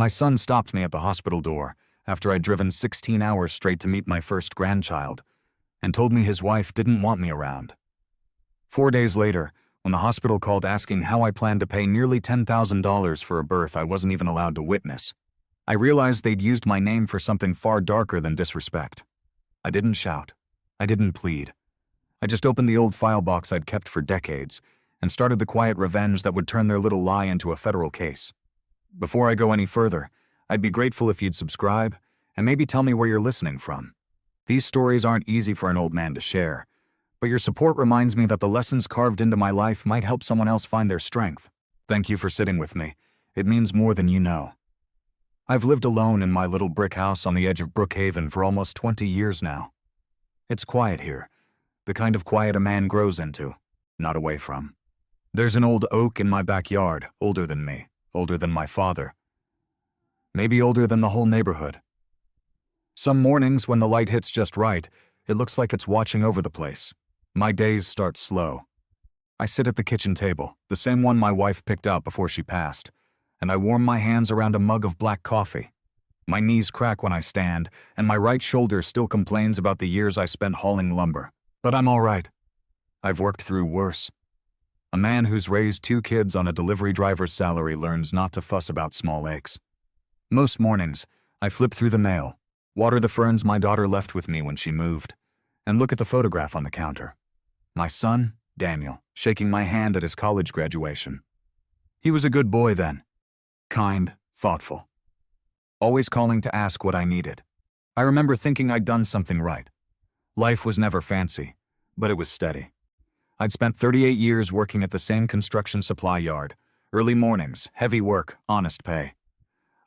My son stopped me at the hospital door after I'd driven 16 hours straight to meet my first grandchild, and told me his wife didn't want me around. 4 days later, when the hospital called asking how I planned to pay nearly $10,000 for a birth I wasn't even allowed to witness, I realized they'd used my name for something far darker than disrespect. I didn't shout. I didn't plead. I just opened the old file box I'd kept for decades and started the quiet revenge that would turn their little lie into a federal case. Before I go any further, I'd be grateful if you'd subscribe and maybe tell me where you're listening from. These stories aren't easy for an old man to share, but your support reminds me that the lessons carved into my life might help someone else find their strength. Thank you for sitting with me. It means more than you know. I've lived alone in my little brick house on the edge of Brookhaven for almost 20 years now. It's quiet here, the kind of quiet a man grows into, not away from. There's an old oak in my backyard, older than me, older than my father, maybe older than the whole neighborhood. Some mornings when the light hits just right, it looks like it's watching over the place. My days start slow. I sit at the kitchen table, the same one my wife picked out before she passed, and I warm my hands around a mug of black coffee. My knees crack when I stand, and my right shoulder still complains about the years I spent hauling lumber. But I'm all right. I've worked through worse. A man who's raised 2 kids on a delivery driver's salary learns not to fuss about small aches. Most mornings, I flip through the mail, water the ferns my daughter left with me when she moved, and look at the photograph on the counter. My son, Daniel, shaking my hand at his college graduation. He was a good boy then. Kind, thoughtful. Always calling to ask what I needed. I remember thinking I'd done something right. Life was never fancy, but it was steady. I'd spent 38 years working at the same construction supply yard. Early mornings, heavy work, honest pay.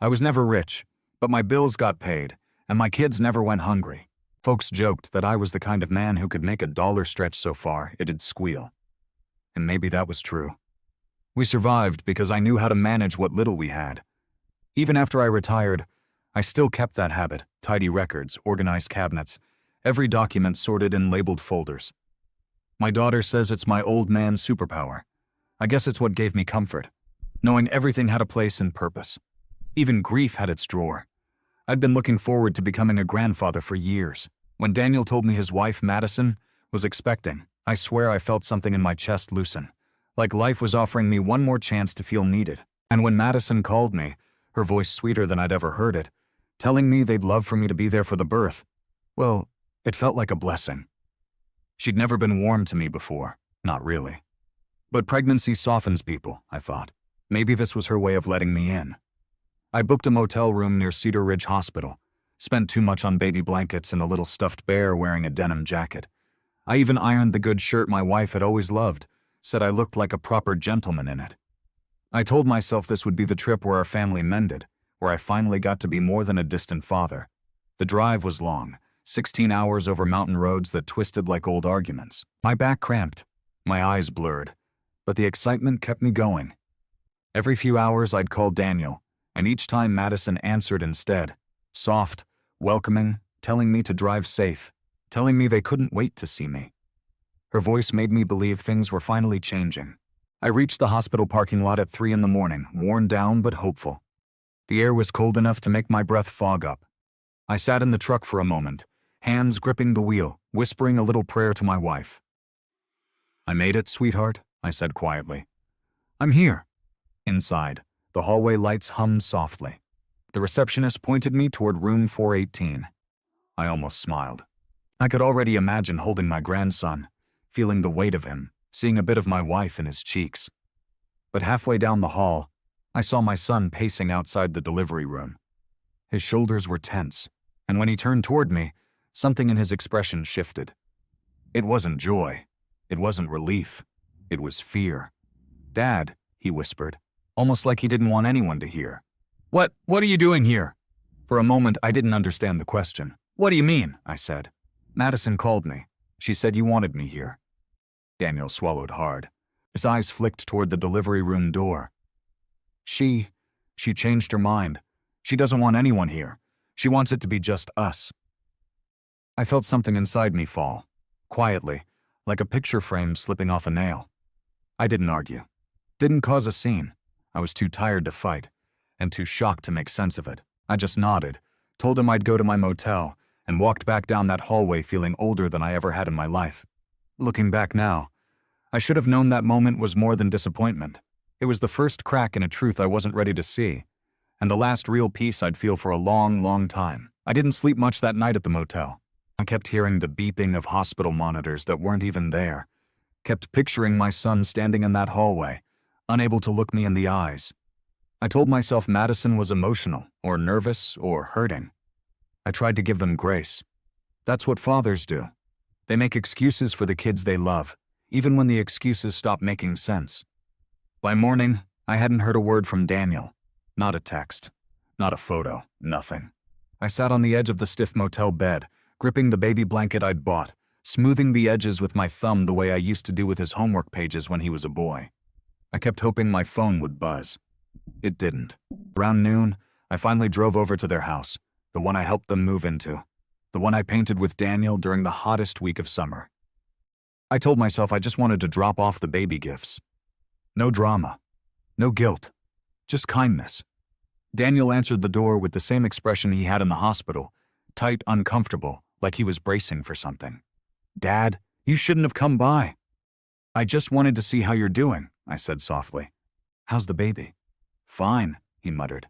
I was never rich, but my bills got paid, and my kids never went hungry. Folks joked that I was the kind of man who could make a dollar stretch so far it'd squeal. And maybe that was true. We survived because I knew how to manage what little we had. Even after I retired, I still kept that habit: tidy records, organized cabinets, every document sorted in labeled folders. My daughter says it's my old man superpower. I guess it's what gave me comfort, knowing everything had a place and purpose. Even grief had its drawer. I'd been looking forward to becoming a grandfather for years. When Daniel told me his wife, Madison, was expecting, I swear I felt something in my chest loosen, like life was offering me one more chance to feel needed. And when Madison called me, her voice sweeter than I'd ever heard it, telling me they'd love for me to be there for the birth, well, it felt like a blessing. She'd never been warm to me before, not really. But pregnancy softens people, I thought. Maybe this was her way of letting me in. I booked a motel room near Cedar Ridge Hospital, spent too much on baby blankets and a little stuffed bear wearing a denim jacket. I even ironed the good shirt my wife had always loved, said I looked like a proper gentleman in it. I told myself this would be the trip where our family mended, where I finally got to be more than a distant father. The drive was long, 16 hours over mountain roads that twisted like old arguments. My back cramped, my eyes blurred, but the excitement kept me going. Every few hours I'd call Daniel, and each time Madison answered instead, soft, welcoming, telling me to drive safe, telling me they couldn't wait to see me. Her voice made me believe things were finally changing. I reached the hospital parking lot at 3 a.m, worn down but hopeful. The air was cold enough to make my breath fog up. I sat in the truck for a moment, hands gripping the wheel, whispering a little prayer to my wife. "I made it, sweetheart," I said quietly. "I'm here." Inside, the hallway lights hummed softly. The receptionist pointed me toward room 418. I almost smiled. I could already imagine holding my grandson, feeling the weight of him, seeing a bit of my wife in his cheeks. But halfway down the hall, I saw my son pacing outside the delivery room. His shoulders were tense, and when he turned toward me, something in his expression shifted. It wasn't joy. It wasn't relief. It was fear. "Dad," he whispered, almost like he didn't want anyone to hear. What are you doing here?" For a moment, I didn't understand the question. "What do you mean?" I said. "Madison called me. She said you wanted me here." Daniel swallowed hard. His eyes flicked toward the delivery room door. She changed her mind. She doesn't want anyone here. She wants it to be just us." I felt something inside me fall, quietly, like a picture frame slipping off a nail. I didn't argue. Didn't cause a scene. I was too tired to fight, and too shocked to make sense of it. I just nodded, told him I'd go to my motel, and walked back down that hallway feeling older than I ever had in my life. Looking back now, I should have known that moment was more than disappointment. It was the first crack in a truth I wasn't ready to see, and the last real peace I'd feel for a long, long time. I didn't sleep much that night at the motel. I kept hearing the beeping of hospital monitors that weren't even there, kept picturing my son standing in that hallway, unable to look me in the eyes. I told myself Madison was emotional, or nervous, or hurting. I tried to give them grace. That's what fathers do. They make excuses for the kids they love, even when the excuses stop making sense. By morning, I hadn't heard a word from Daniel. Not a text, not a photo, nothing. I sat on the edge of the stiff motel bed, gripping the baby blanket I'd bought, smoothing the edges with my thumb the way I used to do with his homework pages when he was a boy. I kept hoping my phone would buzz. It didn't. Around noon, I finally drove over to their house, the one I helped them move into, the one I painted with Daniel during the hottest week of summer. I told myself I just wanted to drop off the baby gifts. No drama, no guilt, just kindness. Daniel answered the door with the same expression he had in the hospital, tight, uncomfortable, like he was bracing for something. "Dad, you shouldn't have come by." "I just wanted to see how you're doing," I said softly. "How's the baby?" "Fine," he muttered.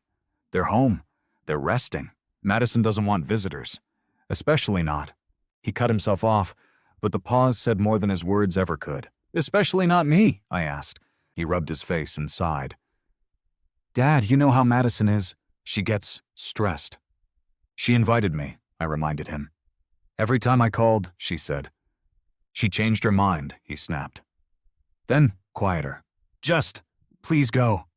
"They're home. They're resting. Madison doesn't want visitors. Especially not." He cut himself off, but the pause said more than his words ever could. "Especially not me?" I asked. He rubbed his face and sighed. "Dad, you know how Madison is. She gets stressed." "She invited me," I reminded him. "Every time I called," she said. "She changed her mind," he snapped. Then, quieter. "Just, please go."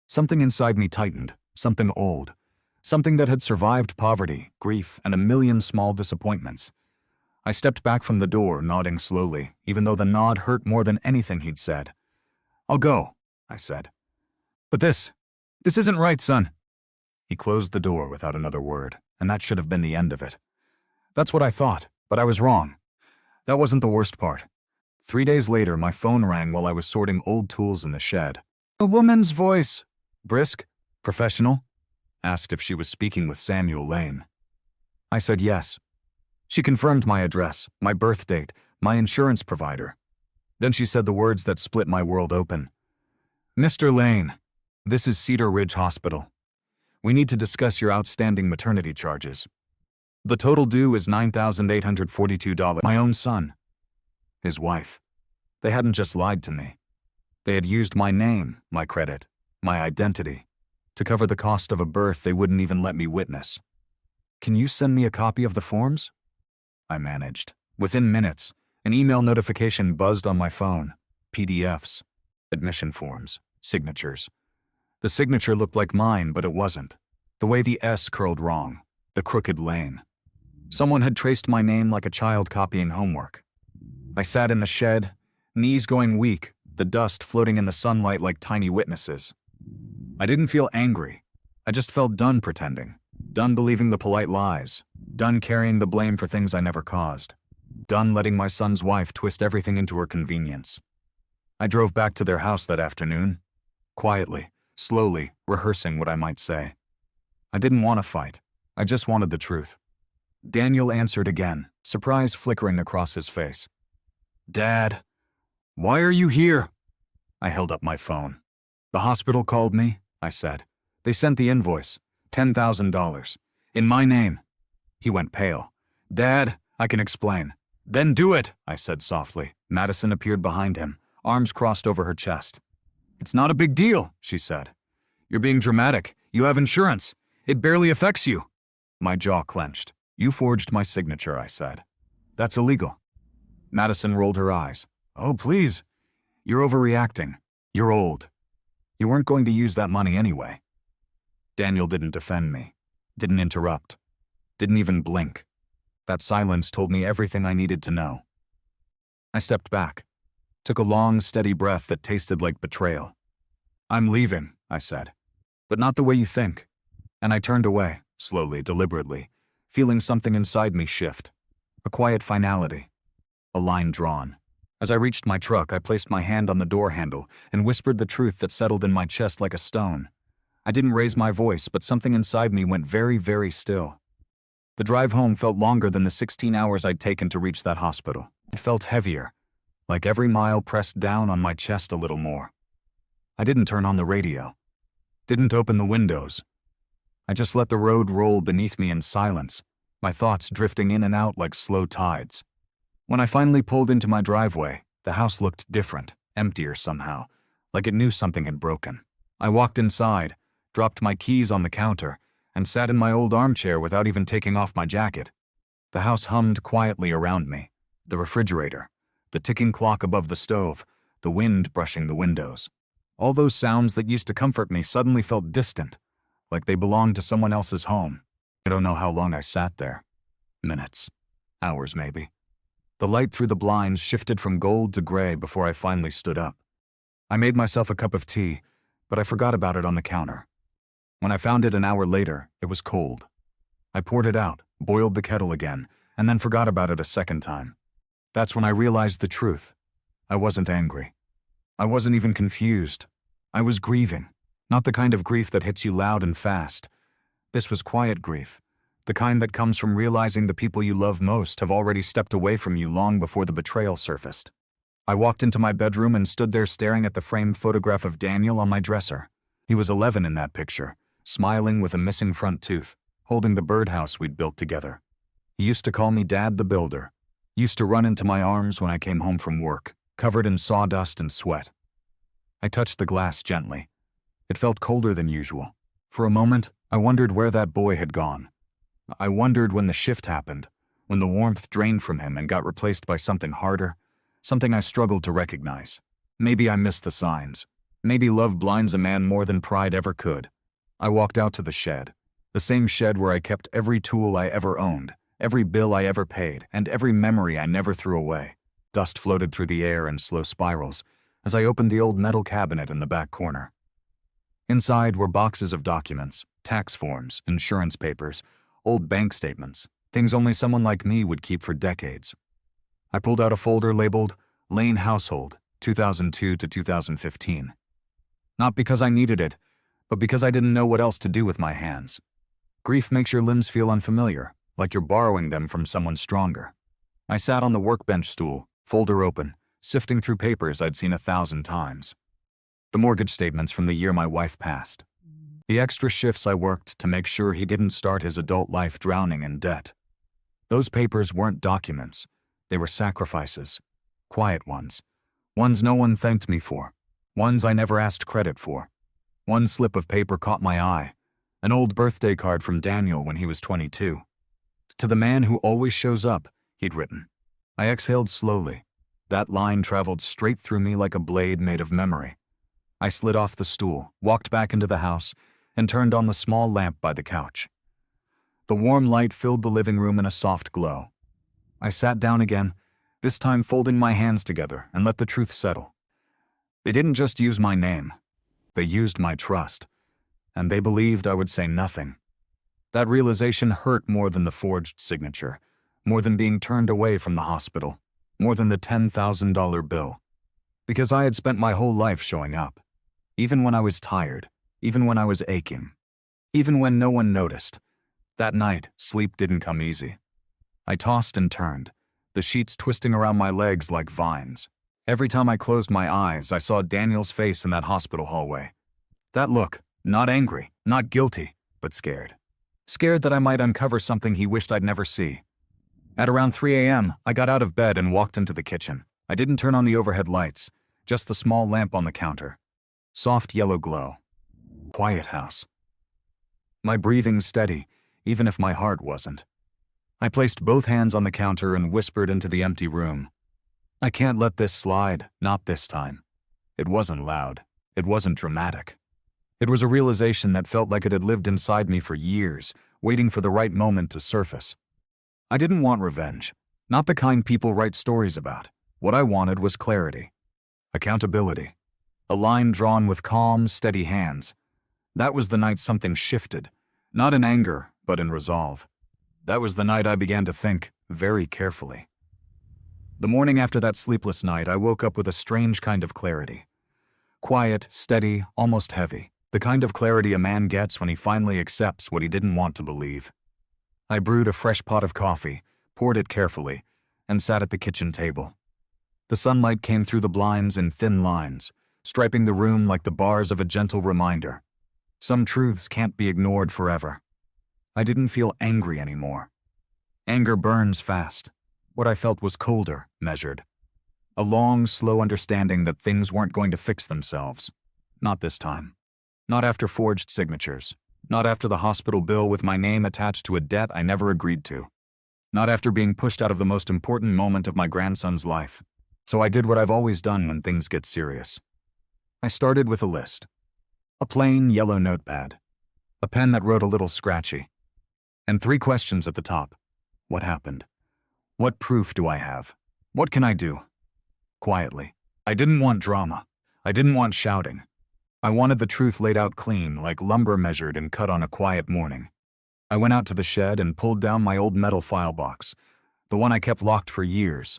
Something inside me tightened, something old, something that had survived poverty, grief, and a million small disappointments. I stepped back from the door, nodding slowly, even though the nod hurt more than anything he'd said. "I'll go," I said. "But this isn't right, son." He closed the door without another word, and that should have been the end of it. That's what I thought, but I was wrong. That wasn't the worst part. 3 days later, my phone rang while I was sorting old tools in the shed. A woman's voice. Brisk? Professional? Asked if she was speaking with Samuel Lane. I said yes. She confirmed my address, my birth date, my insurance provider. Then she said the words that split my world open. "Mr. Lane, this is Cedar Ridge Hospital. We need to discuss your outstanding maternity charges. The total due is $9,842. My own son. His wife. They hadn't just lied to me. They had used my name, my credit, my identity, to cover the cost of a birth they wouldn't even let me witness. Can you send me a copy of the forms?" I managed. Within minutes, an email notification buzzed on my phone. PDFs. Admission forms. Signatures. The signature looked like mine, but it wasn't. The way the S curled wrong. The crooked lane. Someone had traced my name like a child copying homework. I sat in the shed, knees going weak, the dust floating in the sunlight like tiny witnesses. I didn't feel angry. I just felt done pretending. Done believing the polite lies. Done carrying the blame for things I never caused. Done letting my son's wife twist everything into her convenience. I drove back to their house that afternoon. Quietly, slowly, rehearsing what I might say. I didn't want to fight. I just wanted the truth. Daniel answered again, surprise flickering across his face. "Dad, why are you here?" I held up my phone. "The hospital called me," I said. "They sent the invoice, $10,000, in my name." He went pale. "Dad, I can explain." "Then do it," I said softly. Madison appeared behind him, arms crossed over her chest. "It's not a big deal," she said. "You're being dramatic. You have insurance. It barely affects you." My jaw clenched. "You forged my signature," I said. "That's illegal." Madison rolled her eyes. "Oh, please. You're overreacting. You're old. You weren't going to use that money anyway." Daniel didn't defend me. Didn't interrupt. Didn't even blink. That silence told me everything I needed to know. I stepped back. Took a long, steady breath that tasted like betrayal. "I'm leaving," I said. "But not the way you think." And I turned away, slowly, deliberately, feeling something inside me shift. A quiet finality. A line drawn. As I reached my truck, I placed my hand on the door handle and whispered the truth that settled in my chest like a stone. I didn't raise my voice, but something inside me went very, very still. The drive home felt longer than the 16 hours I'd taken to reach that hospital. It felt heavier, like every mile pressed down on my chest a little more. I didn't turn on the radio, didn't open the windows. I just let the road roll beneath me in silence, my thoughts drifting in and out like slow tides. When I finally pulled into my driveway, the house looked different, emptier somehow, like it knew something had broken. I walked inside, dropped my keys on the counter, and sat in my old armchair without even taking off my jacket. The house hummed quietly around me. The refrigerator, the ticking clock above the stove, the wind brushing the windows. All those sounds that used to comfort me suddenly felt distant, like they belonged to someone else's home. I don't know how long I sat there. Minutes. Hours, maybe. The light through the blinds shifted from gold to gray before I finally stood up. I made myself a cup of tea, but I forgot about it on the counter. When I found it an hour later, it was cold. I poured it out, boiled the kettle again, and then forgot about it a second time. That's when I realized the truth. I wasn't angry. I wasn't even confused. I was grieving. Not the kind of grief that hits you loud and fast. This was quiet grief, the kind that comes from realizing the people you love most have already stepped away from you long before the betrayal surfaced. I walked into my bedroom and stood there staring at the framed photograph of Daniel on my dresser. He was 11 in that picture, smiling with a missing front tooth, holding the birdhouse we'd built together. He used to call me Dad the Builder, used to run into my arms when I came home from work, covered in sawdust and sweat. I touched the glass gently. It felt colder than usual. For a moment, I wondered where that boy had gone. I wondered when the shift happened, when the warmth drained from him and got replaced by something harder, something I struggled to recognize. Maybe I missed the signs. Maybe love blinds a man more than pride ever could. I walked out to the shed, the same shed where I kept every tool I ever owned, every bill I ever paid, and every memory I never threw away. Dust floated through the air in slow spirals as I opened the old metal cabinet in the back corner. Inside were boxes of documents, tax forms, insurance papers, old bank statements, things only someone like me would keep for decades. I pulled out a folder labeled Lane Household, 2002 to 2015. Not because I needed it, but because I didn't know what else to do with my hands. Grief makes your limbs feel unfamiliar, like you're borrowing them from someone stronger. I sat on the workbench stool, folder open, sifting through papers I'd seen 1,000 times. The mortgage statements from the year my wife passed. The extra shifts I worked to make sure he didn't start his adult life drowning in debt. Those papers weren't documents. They were sacrifices. Quiet ones. Ones no one thanked me for. Ones I never asked credit for. One slip of paper caught my eye. An old birthday card from Daniel when he was 22. To the man who always shows up, he'd written. I exhaled slowly. That line traveled straight through me like a blade made of memory. I slid off the stool, walked back into the house, and turned on the small lamp by the couch. The warm light filled the living room in a soft glow. I sat down again, this time folding my hands together and let the truth settle. They didn't just use my name. They used my trust. And they believed I would say nothing. That realization hurt more than the forged signature, more than being turned away from the hospital, more than the $10,000 bill. Because I had spent my whole life showing up. Even when I was tired, even when I was aching, even when no one noticed. That night, sleep didn't come easy. I tossed and turned, the sheets twisting around my legs like vines. Every time I closed my eyes, I saw Daniel's face in that hospital hallway. That look, not angry, not guilty, but scared. Scared that I might uncover something he wished I'd never see. At around 3 a.m., I got out of bed and walked into the kitchen. I didn't turn on the overhead lights, just the small lamp on the counter. Soft yellow glow. Quiet house. My breathing steady, even if my heart wasn't. I placed both hands on the counter and whispered into the empty room. I can't let this slide, not this time. It wasn't loud. It wasn't dramatic. It was a realization that felt like it had lived inside me for years, waiting for the right moment to surface. I didn't want revenge, not the kind people write stories about. What I wanted was clarity. Accountability. A line drawn with calm, steady hands. That was the night something shifted, not in anger, but in resolve. That was the night I began to think, very carefully. The morning after that sleepless night, I woke up with a strange kind of clarity. Quiet, steady, almost heavy. The kind of clarity a man gets when he finally accepts what he didn't want to believe. I brewed a fresh pot of coffee, poured it carefully, and sat at the kitchen table. The sunlight came through the blinds in thin lines, striping the room like the bars of a gentle reminder. Some truths can't be ignored forever. I didn't feel angry anymore. Anger burns fast. What I felt was colder, measured. A long, slow understanding that things weren't going to fix themselves. Not this time. Not after forged signatures. Not after the hospital bill with my name attached to a debt I never agreed to. Not after being pushed out of the most important moment of my grandson's life. So I did what I've always done when things get serious. I started with a list. A plain yellow notepad. A pen that wrote a little scratchy. And 3 questions at the top. What happened? What proof do I have? What can I do? Quietly. I didn't want drama. I didn't want shouting. I wanted the truth laid out clean, like lumber measured and cut on a quiet morning. I went out to the shed and pulled down my old metal file box, the one I kept locked for years.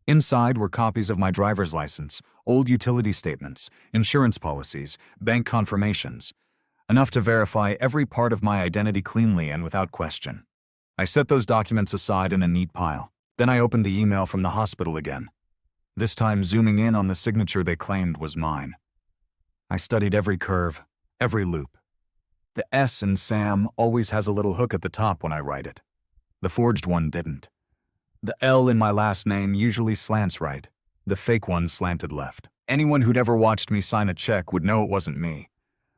Inside were copies of my driver's license, old utility statements, insurance policies, bank confirmations, enough to verify every part of my identity cleanly and without question. I set those documents aside in a neat pile. Then I opened the email from the hospital again, this time zooming in on the signature they claimed was mine. I studied every curve, every loop. The S in Sam always has a little hook at the top when I write it. The forged one didn't. The L in my last name usually slants right. The fake one slanted left. Anyone who'd ever watched me sign a check would know it wasn't me.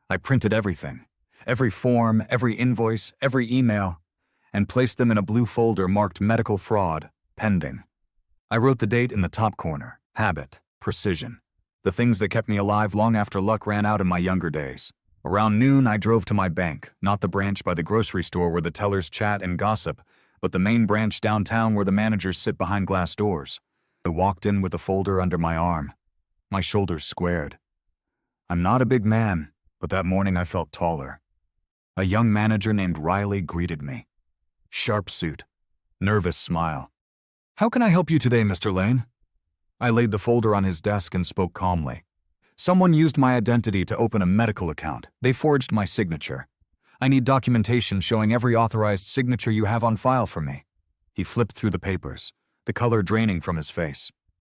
I printed everything, every form, every invoice, every email, and placed them in a blue folder marked medical fraud, pending. I wrote the date in the top corner, habit, precision, the things that kept me alive long after luck ran out in my younger days. Around noon, I drove to my bank, not the branch by the grocery store where the tellers chat and gossip, but the main branch downtown where the managers sit behind glass doors. I walked in with the folder under my arm. My shoulders squared. I'm not a big man, but that morning I felt taller. A young manager named Riley greeted me. Sharp suit, nervous smile. "How can I help you today, Mr. Lane?" I laid the folder on his desk and spoke calmly. "Someone used my identity to open a medical account. They forged my signature. I need documentation showing every authorized signature you have on file for me." He flipped through the papers, the color draining from his face.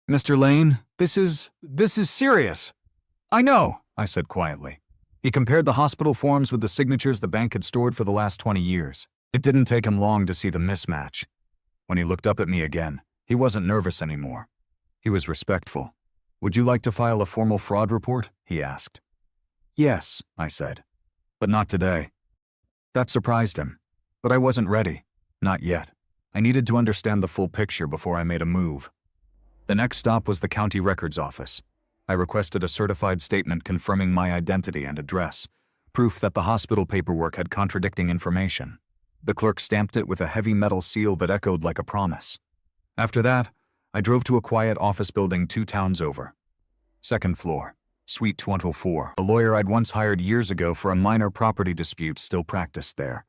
"Mr. Lane, this is serious." "I know," I said quietly. He compared the hospital forms with the signatures the bank had stored for the last 20 years. It didn't take him long to see the mismatch. When he looked up at me again, he wasn't nervous anymore. He was respectful. "Would you like to file a formal fraud report?" he asked. "Yes," I said, "but not today." That surprised him, but I wasn't ready. Not yet. I needed to understand the full picture before I made a move. The next stop was the county records office. I requested a certified statement confirming my identity and address, proof that the hospital paperwork had contradicting information. The clerk stamped it with a heavy metal seal that echoed like a promise. After that, I drove to a quiet office building 2 towns over. Second floor, Suite 204. A lawyer I'd once hired years ago for a minor property dispute still practiced there.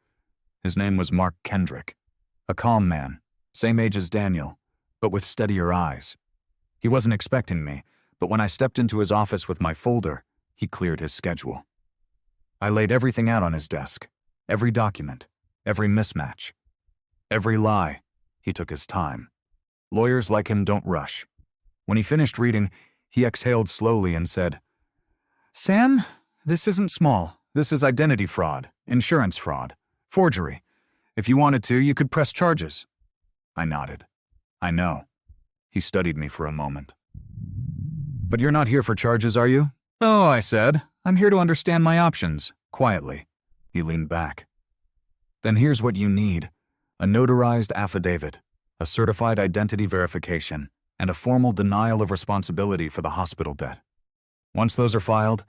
His name was Mark Kendrick. A calm man, same age as Daniel, but with steadier eyes. He wasn't expecting me, but when I stepped into his office with my folder, he cleared his schedule. I laid everything out on his desk, every document, every mismatch, every lie. He took his time. Lawyers like him don't rush. When he finished reading, he exhaled slowly and said, "Sam, this isn't small. This is identity fraud, insurance fraud, forgery. If you wanted to, you could press charges." I nodded. "I know." He studied me for a moment. "But you're not here for charges, are you?" "Oh," I said, "I'm here to understand my options," quietly. He leaned back. "Then here's what you need: a notarized affidavit, a certified identity verification, and a formal denial of responsibility for the hospital debt. Once those are filed,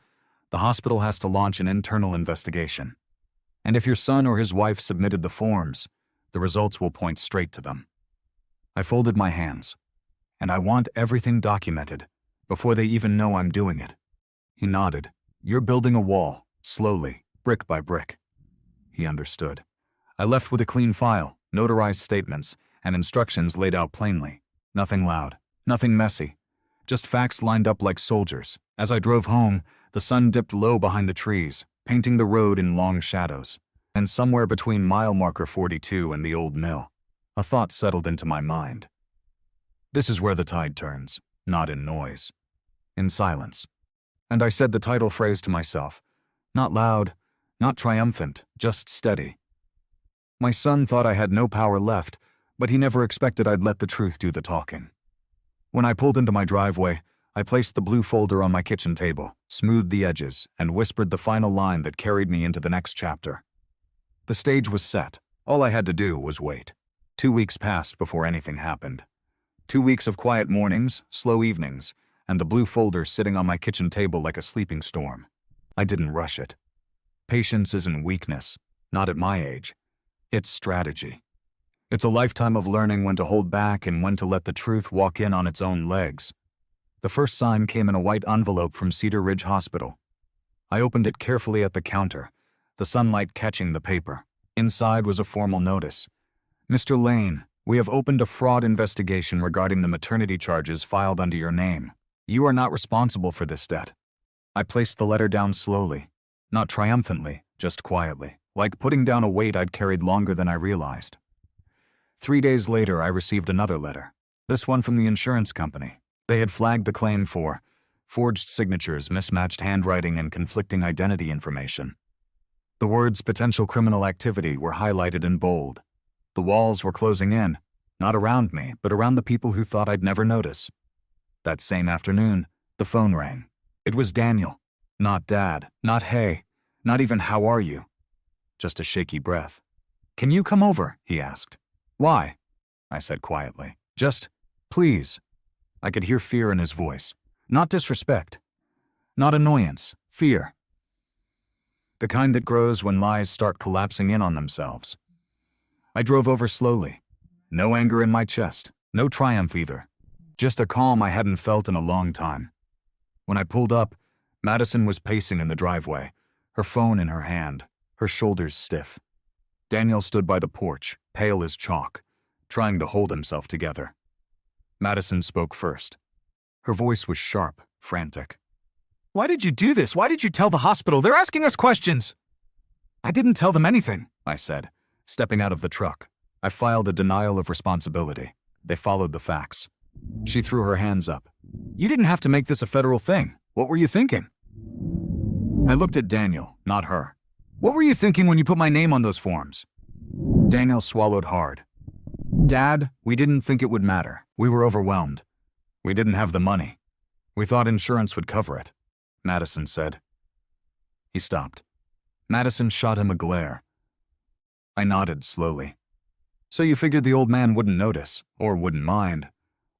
the hospital has to launch an internal investigation. And if your son or his wife submitted the forms, the results will point straight to them." I folded my hands. "And I want everything documented, before they even know I'm doing it." He nodded. "You're building a wall, slowly, brick by brick." He understood. I left with a clean file, notarized statements, and instructions laid out plainly. Nothing loud, nothing messy, just facts lined up like soldiers. As I drove home, the sun dipped low behind the trees. painting the road in long shadows. And somewhere between mile marker 42 and the old mill, a thought settled into my mind. This is where the tide turns, not in noise, in silence. And I said the title phrase to myself, not loud, not triumphant, just steady. My son thought I had no power left, but he never expected I'd let the truth do the talking. When I pulled into my driveway, I placed the blue folder on my kitchen table, smoothed the edges, and whispered the final line that carried me into the next chapter. The stage was set. All I had to do was wait. 2 weeks passed before anything happened. 2 weeks of quiet mornings, slow evenings, and the blue folder sitting on my kitchen table like a sleeping storm. I didn't rush it. Patience isn't weakness, not at my age. It's strategy. It's a lifetime of learning when to hold back and when to let the truth walk in on its own legs. The first sign came in a white envelope from Cedar Ridge Hospital. I opened it carefully at the counter, the sunlight catching the paper. Inside was a formal notice. Mr. Lane, we have opened a fraud investigation regarding the maternity charges filed under your name. You are not responsible for this debt. I placed the letter down slowly, not triumphantly, just quietly, like putting down a weight I'd carried longer than I realized. 3 days later, I received another letter, this one from the insurance company. They had flagged the claim for forged signatures, mismatched handwriting, and conflicting identity information. The words potential criminal activity were highlighted in bold. The walls were closing in, not around me, but around the people who thought I'd never notice. That same afternoon, the phone rang. It was Daniel. Not Dad, not hey, not even how are you. Just a shaky breath. Can you come over? He asked. Why? I said quietly. Just, please. I could hear fear in his voice. Not disrespect. Not annoyance. Fear. The kind that grows when lies start collapsing in on themselves. I drove over slowly. No anger in my chest. No triumph either. Just a calm I hadn't felt in a long time. When I pulled up, Madison was pacing in the driveway, her phone in her hand, her shoulders stiff. Daniel stood by the porch, pale as chalk, trying to hold himself together. Madison spoke first. Her voice was sharp, frantic. Why did you do this? Why did you tell the hospital? They're asking us questions. I didn't tell them anything, I said, stepping out of the truck. I filed a denial of responsibility. They followed the facts. She threw her hands up. You didn't have to make this a federal thing. What were you thinking? I looked at Daniel, not her. What were you thinking when you put my name on those forms? Daniel swallowed hard. Dad, we didn't think it would matter. We were overwhelmed. We didn't have the money. We thought insurance would cover it, Madison said. He stopped. Madison shot him a glare. I nodded slowly. So you figured the old man wouldn't notice, or wouldn't mind,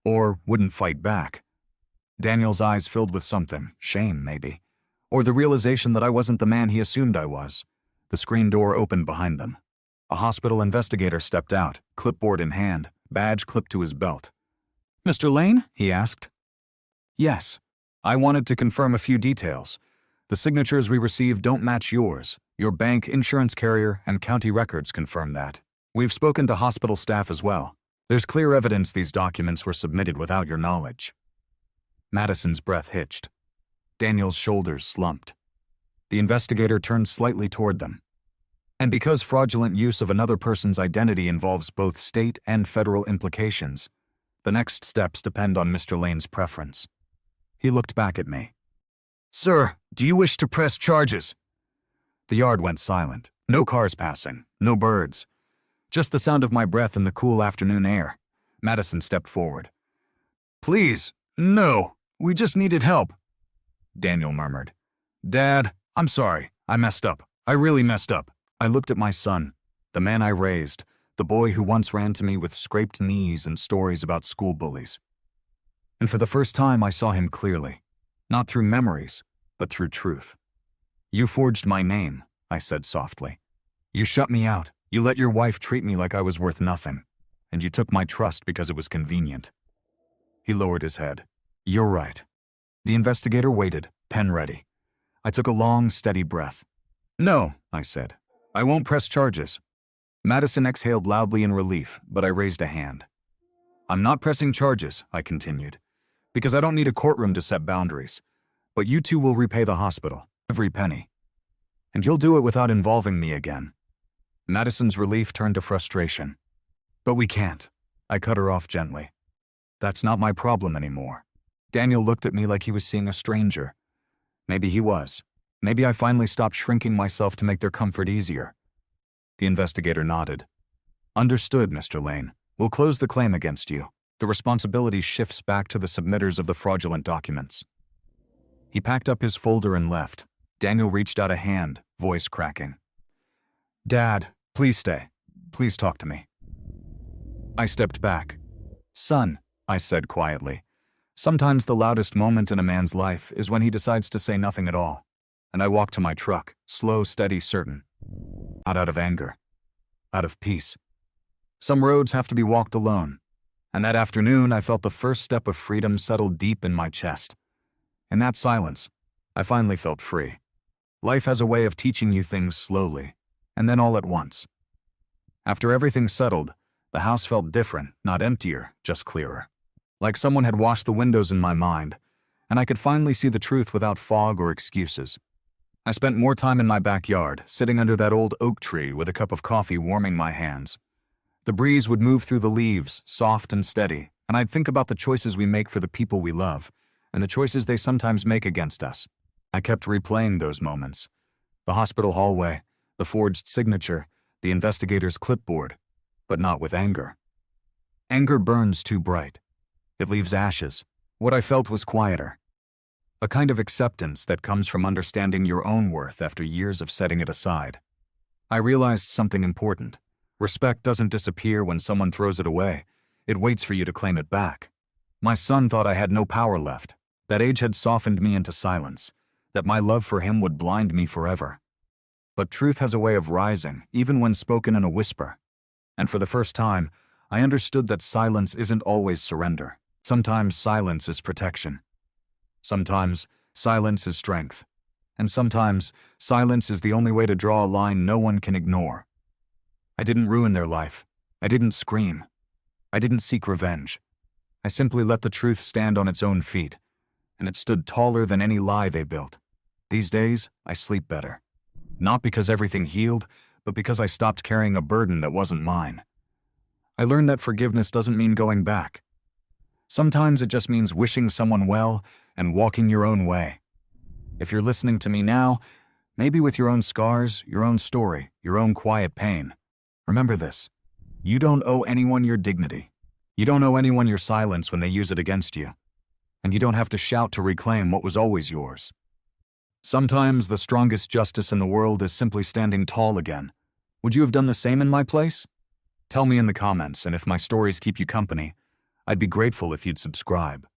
or wouldn't fight back. Daniel's eyes filled with something, shame maybe, or the realization that I wasn't the man he assumed I was. The screen door opened behind them. A hospital investigator stepped out, clipboard in hand, badge clipped to his belt. Mr. Lane? He asked. Yes. I wanted to confirm a few details. The signatures we received don't match yours. Your bank, insurance carrier, and county records confirm that. We've spoken to hospital staff as well. There's clear evidence these documents were submitted without your knowledge. Madison's breath hitched. Daniel's shoulders slumped. The investigator turned slightly toward them. And because fraudulent use of another person's identity involves both state and federal implications, the next steps depend on Mr. Lane's preference. He looked back at me. Sir, do you wish to press charges? The yard went silent. No cars passing, no birds. Just the sound of my breath in the cool afternoon air. Madison stepped forward. Please, no, we just needed help. Daniel murmured. Dad, I'm sorry. I messed up. I really messed up. I looked at my son, the man I raised, the boy who once ran to me with scraped knees and stories about school bullies. And for the first time, I saw him clearly, not through memories, but through truth. You forged my name, I said softly. You shut me out. You let your wife treat me like I was worth nothing, and you took my trust because it was convenient. He lowered his head. You're right. The investigator waited, pen ready. I took a long, steady breath. No, I said. I won't press charges. Madison exhaled loudly in relief, but I raised a hand. I'm not pressing charges, I continued, because I don't need a courtroom to set boundaries. But you two will repay the hospital, every penny. And you'll do it without involving me again." Madison's relief turned to frustration. "But we can't." I cut her off gently. "That's not my problem anymore." Daniel looked at me like he was seeing a stranger. Maybe he was. Maybe I finally stopped shrinking myself to make their comfort easier. The investigator nodded. "Understood, Mr. Lane. We'll close the claim against you. The responsibility shifts back to the submitters of the fraudulent documents." He packed up his folder and left. Daniel reached out a hand, voice cracking. "Dad, please stay. Please talk to me." I stepped back. "Son," I said quietly, "sometimes the loudest moment in a man's life is when he decides to say nothing at all." And I walked to my truck, slow, steady, certain. Not out of anger. Out of peace. Some roads have to be walked alone. And that afternoon, I felt the first step of freedom settle deep in my chest. In that silence, I finally felt free. Life has a way of teaching you things slowly, and then all at once. After everything settled, the house felt different, not emptier, just clearer. Like someone had washed the windows in my mind, and I could finally see the truth without fog or excuses. I spent more time in my backyard, sitting under that old oak tree with a cup of coffee warming my hands. The breeze would move through the leaves, soft and steady, and I'd think about the choices we make for the people we love, and the choices they sometimes make against us. I kept replaying those moments. The hospital hallway, the forged signature, the investigator's clipboard, but not with anger. Anger burns too bright. It leaves ashes. What I felt was quieter. A kind of acceptance that comes from understanding your own worth after years of setting it aside. I realized something important. Respect doesn't disappear when someone throws it away. It waits for you to claim it back. My son thought I had no power left, that age had softened me into silence, that my love for him would blind me forever. But truth has a way of rising, even when spoken in a whisper. And for the first time, I understood that silence isn't always surrender. Sometimes silence is protection. Sometimes silence is strength. And sometimes silence is the only way to draw a line no one can ignore. I didn't ruin their life. I didn't scream. I didn't seek revenge. I simply let the truth stand on its own feet, and it stood taller than any lie they built. These days, I sleep better. Not because everything healed, but because I stopped carrying a burden that wasn't mine. I learned that forgiveness doesn't mean going back. Sometimes it just means wishing someone well and walking your own way. If you're listening to me now, maybe with your own scars, your own story, your own quiet pain, remember this. You don't owe anyone your dignity. You don't owe anyone your silence when they use it against you. And you don't have to shout to reclaim what was always yours. Sometimes the strongest justice in the world is simply standing tall again. Would you have done the same in my place? Tell me in the comments, and if my stories keep you company, I'd be grateful if you'd subscribe.